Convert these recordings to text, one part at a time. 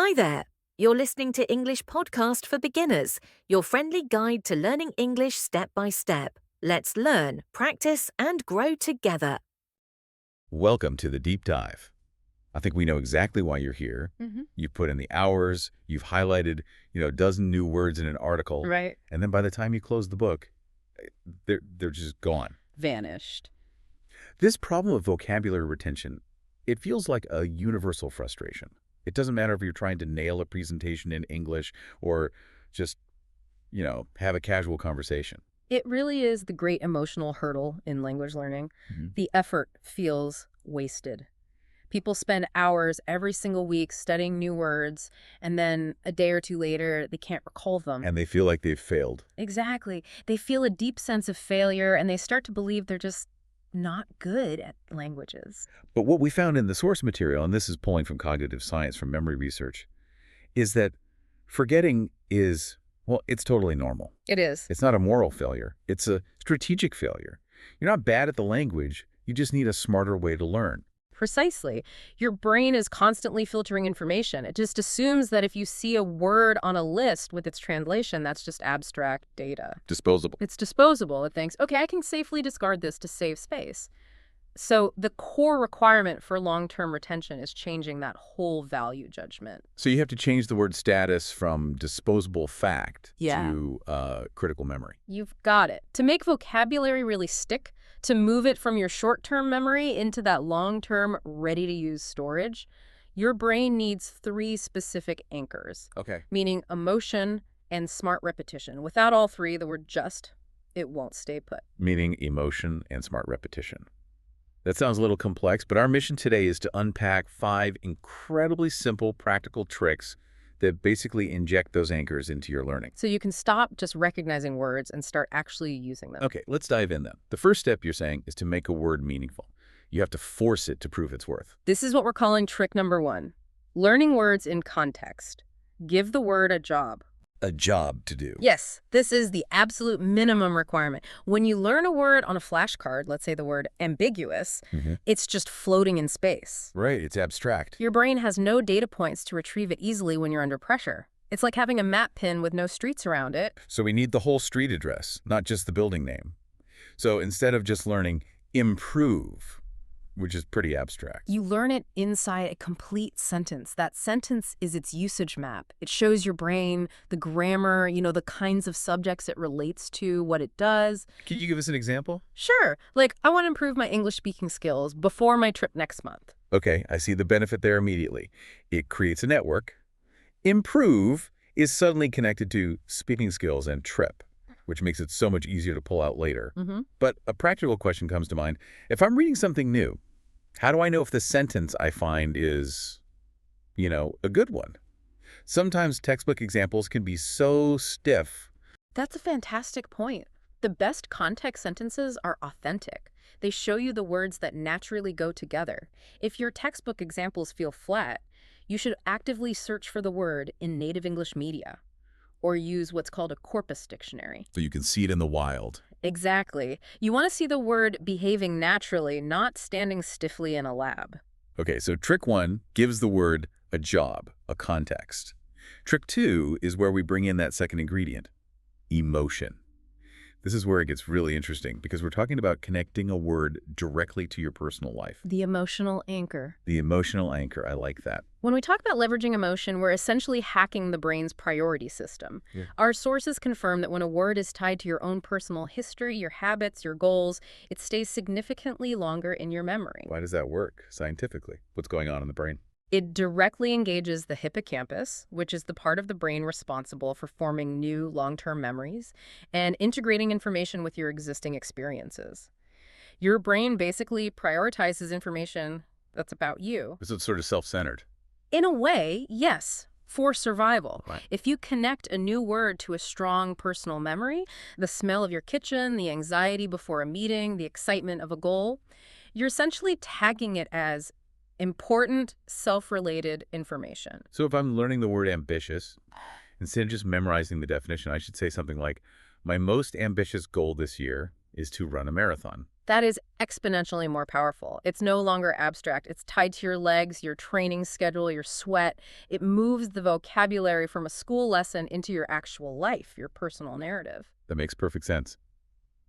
Hi there. You're listening to English Podcast for Beginners, your friendly guide to learning English step by step. Let's learn, practice, and grow together. Welcome to the deep dive. I think we know exactly why you're here. You've put in the hours, you've highlighted, a dozen new words in an article. Right. And then by the time you close the book, they're just gone. Vanished. This problem of vocabulary retention, it feels like a universal frustration. It doesn't matter if you're trying to nail a presentation in English or just, have a casual conversation. It really is the great emotional hurdle in language learning. The effort feels wasted. People spend hours every single week studying new words, and then a day or two later, they can't recall them. And they feel like they've failed. Exactly. They feel a deep sense of failure, and they start to believe they're just not good at languages. But what we found in the source material, and this is pulling from cognitive science, from memory research, is that forgetting is, it's totally normal. It is. It's not a moral failure. It's a strategic failure. You're not bad at the language. You just need a smarter way to learn. Precisely. Your brain is constantly filtering information. It just assumes that if you see a word on a list with its translation, that's just abstract data. Disposable. It's disposable. It thinks, okay, I can safely discard this to save space. So the core requirement for long-term retention is changing that whole value judgment. So you have to change the word status from disposable fact Yeah. to critical memory. You've got it. To make vocabulary really stick, to move it from your short-term memory into that long-term, ready-to-use storage, your brain needs 3 specific anchors, Okay. meaning emotion and smart repetition. Without all 3, the word just, it won't stay put. Meaning emotion and smart repetition. That sounds a little complex, but our mission today is to unpack 5 incredibly simple, practical tricks that basically inject those anchors into your learning. So you can stop just recognizing words and start actually using them. Okay, let's dive in then. The first step, you're saying, is to make a word meaningful. You have to force it to prove its worth. This is what we're calling trick number 1. Learning words in context. Give the word a job. A job to do. Yes, this is the absolute minimum requirement. When you learn a word on a flashcard, let's say the word ambiguous, it's just floating in space. Right, it's abstract. Your brain has no data points to retrieve it easily when you're under pressure. It's like having a map pin with no streets around it. So we need the whole street address, not just the building name. So instead of just learning improve, which is pretty abstract. You learn it inside a complete sentence. That sentence is its usage map. It shows your brain the grammar, the kinds of subjects it relates to, what it does. Can you give us an example? Sure. Like, I want to improve my English speaking skills before my trip next month. Okay, I see the benefit there immediately. It creates a network. Improve is suddenly connected to speaking skills and trip, which makes it so much easier to pull out later. But a practical question comes to mind. If I'm reading something new, how do I know if the sentence I find is, a good one? Sometimes textbook examples can be so stiff. That's a fantastic point. The best context sentences are authentic. They show you the words that naturally go together. If your textbook examples feel flat, you should actively search for the word in native English media, or use what's called a corpus dictionary. So you can see it in the wild. Exactly. You want to see the word behaving naturally, not standing stiffly in a lab. Okay, so trick 1 gives the word a job, a context. Trick 2 is where we bring in that second ingredient, emotion. This is where it gets really interesting because we're talking about connecting a word directly to your personal life. The emotional anchor. The emotional anchor, I like that. When we talk about leveraging emotion, we're essentially hacking the brain's priority system. Yeah. Our sources confirm that when a word is tied to your own personal history, your habits, your goals, it stays significantly longer in your memory. Why does that work scientifically? What's going on in the brain? It directly engages the hippocampus, which is the part of the brain responsible for forming new long-term memories and integrating information with your existing experiences. Your brain basically prioritizes information that's about you. So it's sort of self-centered. In a way, yes, for survival. Right. If you connect a new word to a strong personal memory, the smell of your kitchen, the anxiety before a meeting, the excitement of a goal, you're essentially tagging it as important, self-related information. So if I'm learning the word ambitious, instead of just memorizing the definition, I should say something like, my most ambitious goal this year is to run a marathon. That is exponentially more powerful. It's no longer abstract. It's tied to your legs, your training schedule, your sweat. It moves the vocabulary from a school lesson into your actual life, your personal narrative. That makes perfect sense.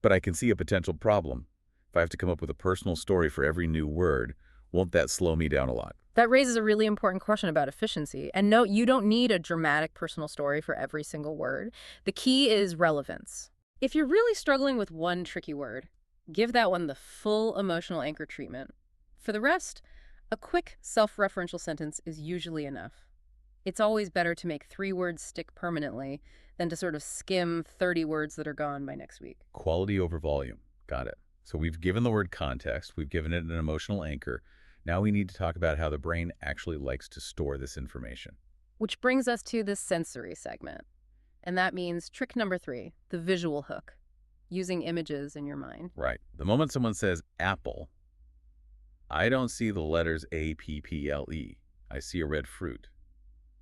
But I can see a potential problem. If I have to come up with a personal story for every new word, won't that slow me down a lot? That raises a really important question about efficiency. And no, you don't need a dramatic personal story for every single word. The key is relevance. If you're really struggling with one tricky word, give that one the full emotional anchor treatment. For the rest, a quick self-referential sentence is usually enough. It's always better to make 3 words stick permanently than to sort of skim 30 words that are gone by next week. Quality over volume. Got it. So we've given the word context. We've given it an emotional anchor. Now we need to talk about how the brain actually likes to store this information. Which brings us to the sensory segment. And that means trick number 3, the visual hook, using images in your mind. Right. The moment someone says apple, I don't see the letters A-P-P-L-E. I see a red fruit.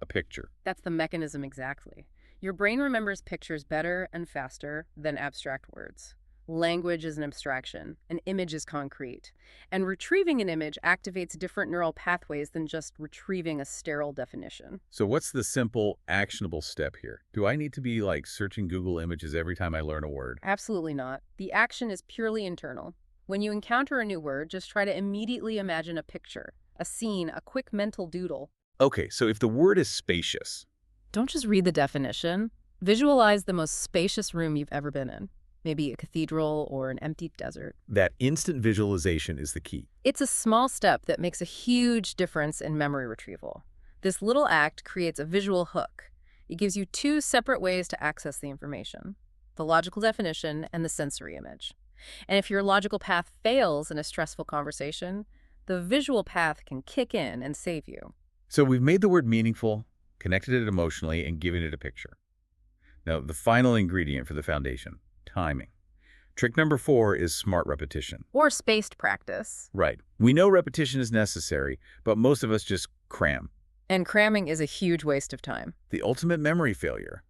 A picture. That's the mechanism exactly. Your brain remembers pictures better and faster than abstract words. Language is an abstraction. An image is concrete. And retrieving an image activates different neural pathways than just retrieving a sterile definition. So what's the simple, actionable step here? Do I need to be like searching Google Images every time I learn a word? Absolutely not. The action is purely internal. When you encounter a new word, just try to immediately imagine a picture, a scene, a quick mental doodle. Okay, so if the word is spacious, Don't just read the definition. Visualize the most spacious room you've ever been in. Maybe a cathedral or an empty desert. that instant visualization is the key. It's a small step that makes a huge difference in memory retrieval. This little act creates a visual hook. It gives you 2 separate ways to access the information: the logical definition and the sensory image. And if your logical path fails in a stressful conversation, the visual path can kick in and save you. So we've made the word meaningful, connected it emotionally, and given it a picture. Now, the final ingredient for the foundation, timing. Trick number 4 is smart repetition. Or spaced practice. Right. We know repetition is necessary, but most of us just cram. And cramming is a huge waste of time. The ultimate memory failure.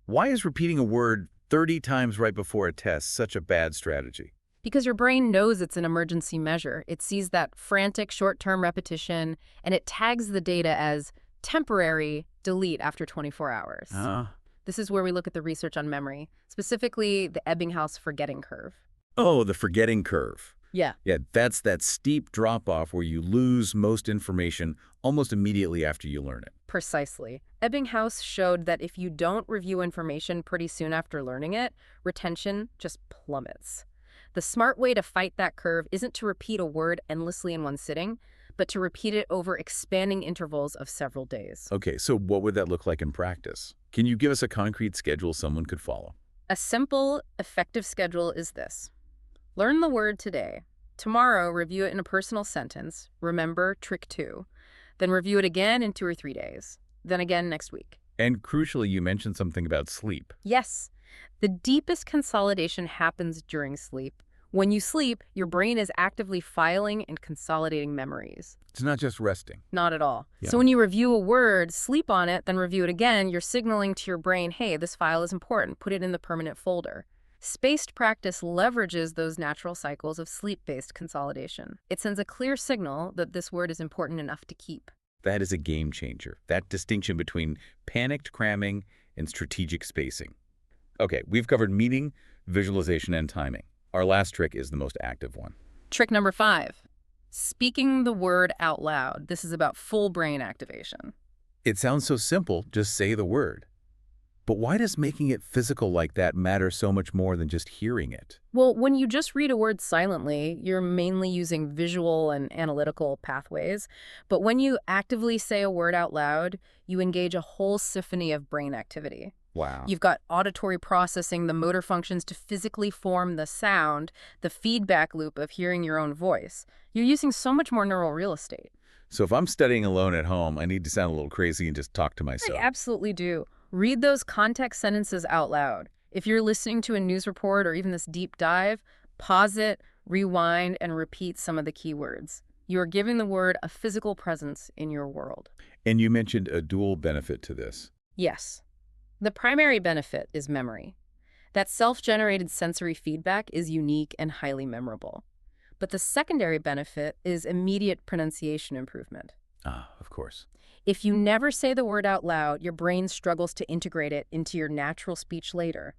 Why is repeating a word 30 times right before a test such a bad strategy? Because your brain knows it's an emergency measure. It sees that frantic short-term repetition, and it tags the data as temporary delete after 24 hours. This is where we look at the research on memory, specifically the Ebbinghaus forgetting curve. Oh, the forgetting curve. Yeah. Yeah, that's that steep drop-off where you lose most information almost immediately after you learn it. Precisely. Ebbinghaus showed that if you don't review information pretty soon after learning it, retention just plummets. The smart way to fight that curve isn't to repeat a word endlessly in one sitting, but to repeat it over expanding intervals of several days. Okay, so what would that look like in practice? Can you give us a concrete schedule someone could follow? A simple, effective schedule is this. Learn the word today. Tomorrow, review it in a personal sentence. Remember trick 2. Then review it again in 2 or 3 days. Then again next week. And crucially, you mentioned something about sleep. Yes, the deepest consolidation happens during sleep. When you sleep, your brain is actively filing and consolidating memories. It's not just resting. Not at all. Yeah. So when you review a word, sleep on it, then review it again, you're signaling to your brain, hey, this file is important. Put it in the permanent folder. Spaced practice leverages those natural cycles of sleep-based consolidation. It sends a clear signal that this word is important enough to keep. That is a game changer. That distinction between panicked cramming and strategic spacing. Okay, we've covered meaning, visualization, and timing. Our last trick is the most active one. Trick number 5, speaking the word out loud. This is about full brain activation. It sounds so simple, just say the word. But why does making it physical like that matter so much more than just hearing it? Well, when you just read a word silently, you're mainly using visual and analytical pathways. But when you actively say a word out loud, you engage a whole symphony of brain activity. Wow. You've got auditory processing, the motor functions to physically form the sound, the feedback loop of hearing your own voice. You're using so much more neural real estate. So if I'm studying alone at home, I need to sound a little crazy and just talk to myself. I absolutely do. Read those context sentences out loud. If you're listening to a news report or even this deep dive, pause it, rewind, and repeat some of the key words. You are giving the word a physical presence in your world. And you mentioned a dual benefit to this. Yes. The primary benefit is memory. That self-generated sensory feedback is unique and highly memorable. But the secondary benefit is immediate pronunciation improvement. Ah, of course. If you never say the word out loud, your brain struggles to integrate it into your natural speech later.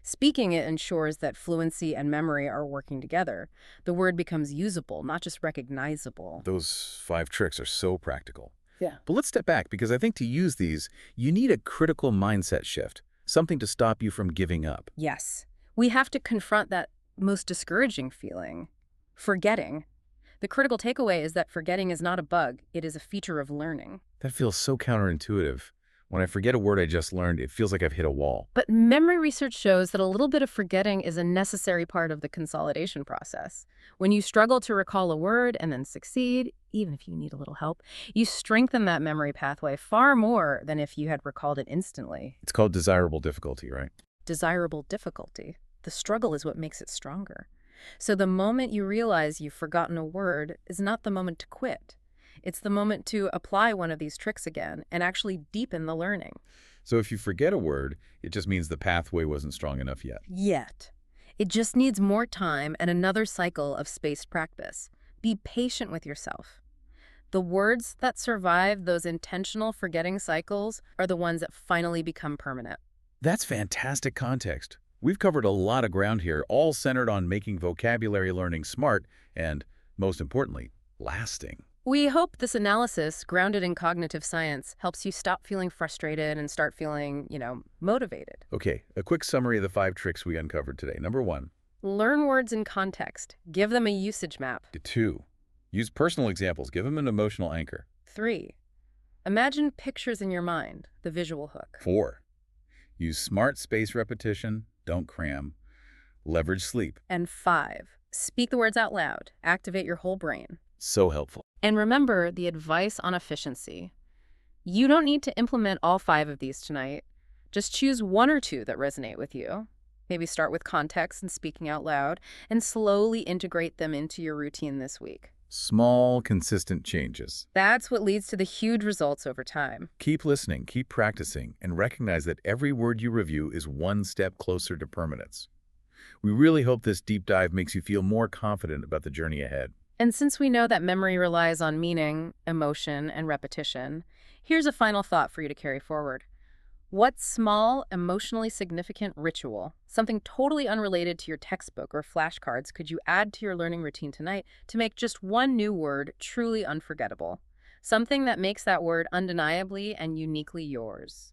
Speaking it ensures that fluency and memory are working together. The word becomes usable, not just recognizable. Those 5 tricks are so practical. Yeah. But let's step back, because I think to use these, you need a critical mindset shift, something to stop you from giving up. Yes. We have to confront that most discouraging feeling, forgetting. The critical takeaway is that forgetting is not a bug, it is a feature of learning. That feels so counterintuitive. When I forget a word I just learned, it feels like I've hit a wall. But memory research shows that a little bit of forgetting is a necessary part of the consolidation process. When you struggle to recall a word and then succeed, even if you need a little help, you strengthen that memory pathway far more than if you had recalled it instantly. It's called desirable difficulty, right? Desirable difficulty. The struggle is what makes it stronger. So the moment you realize you've forgotten a word is not the moment to quit. It's the moment to apply one of these tricks again and actually deepen the learning. So if you forget a word, it just means the pathway wasn't strong enough yet. Yet. It just needs more time and another cycle of spaced practice. Be patient with yourself. The words that survive those intentional forgetting cycles are the ones that finally become permanent. That's fantastic context. We've covered a lot of ground here, all centered on making vocabulary learning smart and, most importantly, lasting. We hope this analysis, grounded in cognitive science, helps you stop feeling frustrated and start feeling, motivated. Okay, a quick summary of the 5 tricks we uncovered today. Number 1. Learn words in context. Give them a usage map. 2. Use personal examples. Give them an emotional anchor. 3. Imagine pictures in your mind, the visual hook. 4. Use smart space repetition. Don't cram. Leverage sleep. And 5. Speak the words out loud. Activate your whole brain. So helpful. And remember the advice on efficiency. You don't need to implement all 5 of these tonight. Just choose 1 or 2 that resonate with you. Maybe start with context and speaking out loud, and slowly integrate them into your routine this week. Small, consistent changes. That's what leads to the huge results over time. Keep listening, keep practicing, and recognize that every word you review is one step closer to permanence. We really hope this deep dive makes you feel more confident about the journey ahead. And since we know that memory relies on meaning, emotion, and repetition, here's a final thought for you to carry forward. What small, emotionally significant ritual, something totally unrelated to your textbook or flashcards, could you add to your learning routine tonight to make just one new word truly unforgettable? Something that makes that word undeniably and uniquely yours.